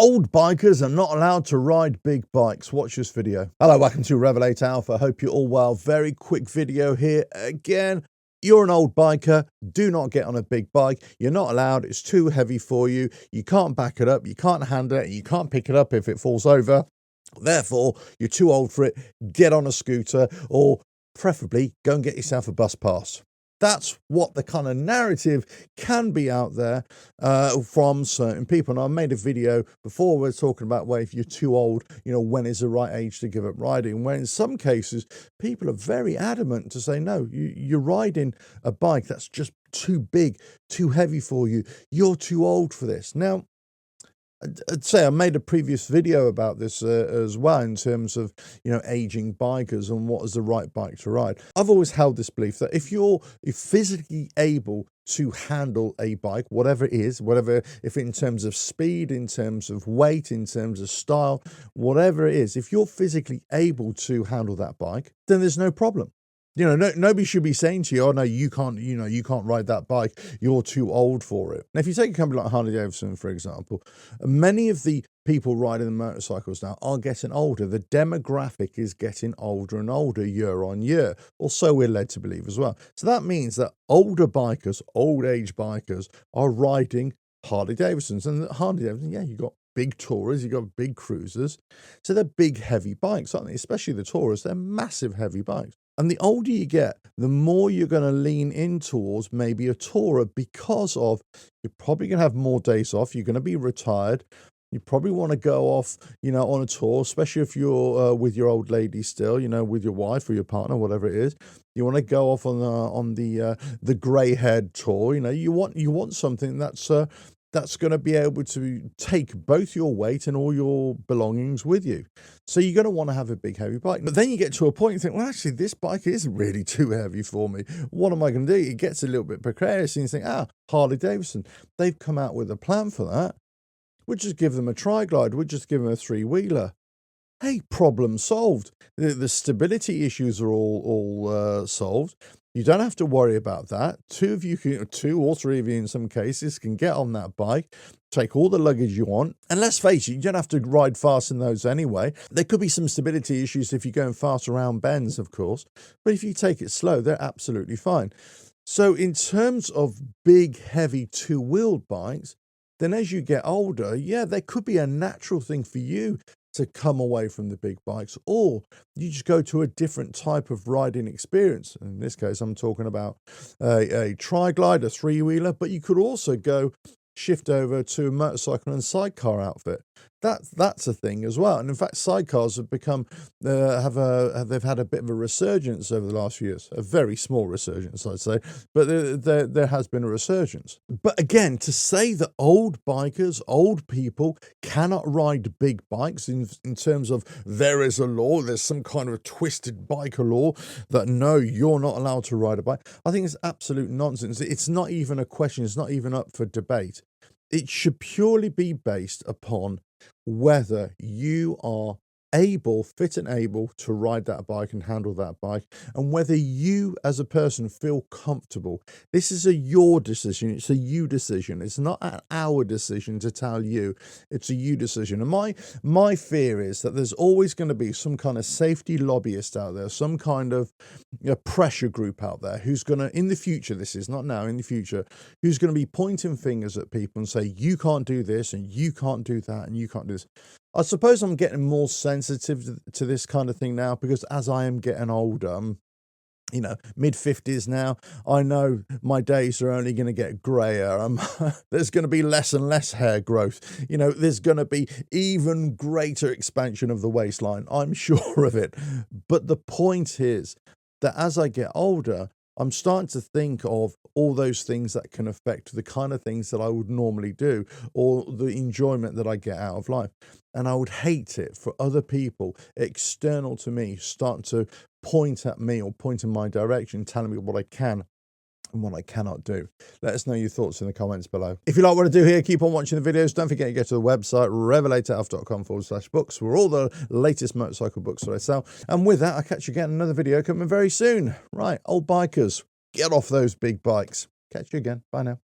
Old bikers are not allowed to ride big bikes. Watch this video. Hello, welcome to RevelatorAlf. I hope you're all well. Very quick video here. Again, you're an old biker. Do not get on a big bike. You're not allowed. It's too heavy for you. You can't back it up. You can't handle it. You can't pick it up if it falls over. Therefore, you're too old for it. Get on a scooter, or preferably go and get yourself a bus pass. That's what the kind of narrative can be out there from certain people. And I made a video before where we're talking about, well, if you're too old, you know, when is the right age to give up riding? When in some cases, people are very adamant to say, no, you're riding a bike that's just too big, too heavy for you. You're too old for this. Now, I'd say I made a previous video about this as well, in terms of, you know, aging bikers and what is the right bike to ride. I've always held this belief that if you're physically able to handle a bike, whatever it is, if in terms of speed, in terms of weight, in terms of style, whatever it is, if you're physically able to handle that bike, then there's no problem. You know, nobody should be saying to you, oh, no, you can't ride that bike. You're too old for it. Now, if you take a company like Harley-Davidson, for example, many of the people riding the motorcycles now are getting older. The demographic is getting older and older year on year, or so we're led to believe as well. So that means that older bikers, old age bikers, are riding Harley-Davidsons. And Harley-Davidson, yeah, you've got big Tourers, you've got big cruisers. So they're big, heavy bikes, aren't they? Especially the Tourers, they're massive, heavy bikes. And the older you get, the more you're going to lean in towards maybe a tourer, because of you're probably going to have more days off. You're going to be retired. You probably want to go off, you know, on a tour, especially if you're with your old lady still, you know, with your wife or your partner, whatever it is. You want to go off on the grey-haired tour. You know, you want something that's going to be able to take both your weight and all your belongings with you. So you're going to want to have a big, heavy bike. But then you get to a point, you think, well, actually, this bike isn't really too heavy for me. What am I going to do? It gets a little bit precarious, and you think, Harley-Davidson, they've come out with a plan for that. We'll just give them a tri-glide. We'll just give them a three-wheeler. Hey, problem solved. The stability issues are all solved. You don't have to worry about that. Two or three of you in some cases can get on that bike, take all the luggage you want. And let's face it, you don't have to ride fast in those anyway. There could be some stability issues if you're going fast around bends, of course. But if you take it slow, they're absolutely fine. So in terms of big, heavy two-wheeled bikes, then as you get older, yeah, there could be a natural thing for you to come away from the big bikes, or you just go to a different type of riding experience. In this case, I'm talking about a tri-glide, a three-wheeler, but you could also shift over to a motorcycle and sidecar outfit. That's a thing as well. And in fact, sidecars have become they've had a bit of a resurgence over the last few years. A very small resurgence, I'd say, but there has been a resurgence. But again, to say that old bikers, old people cannot ride big bikes in terms of there is a law, there's some kind of twisted biker law that no, you're not allowed to ride a bike, I think it's absolute nonsense. It's not even a question. It's not even up for debate. It should purely be based upon whether you are fit and able to ride that bike and handle that bike, and whether you as a person feel comfortable. This is your decision. It's a you decision. It's not an our decision to tell you. It's a you decision. And my fear is that there's always going to be some kind of safety lobbyist out there, some kind of pressure group out there who's going to, in the future, this is not now, in the future, who's going to be pointing fingers at people and say, you can't do this and you can't do that and you can't do this. I suppose I'm getting more sensitive to this kind of thing now, because as I am getting older, I'm, you know, mid-50s now, I know my days are only going to get grayer. There's going to be less and less hair growth. You know, there's going to be even greater expansion of the waistline. I'm sure of it. But the point is that as I get older, I'm starting to think of all those things that can affect the kind of things that I would normally do, or the enjoyment that I get out of life. And I would hate it for other people external to me starting to point at me or point in my direction, telling me what I can and what I cannot do. Let us know your thoughts in the comments below. If you like what I do here, keep on watching the videos. Don't forget to go to the website, RevelatorAlf.com/books, for all the latest motorcycle books that I sell. And with that, I'll catch you again in another video coming very soon. Right, old bikers, get off those big bikes. Catch you again. Bye now.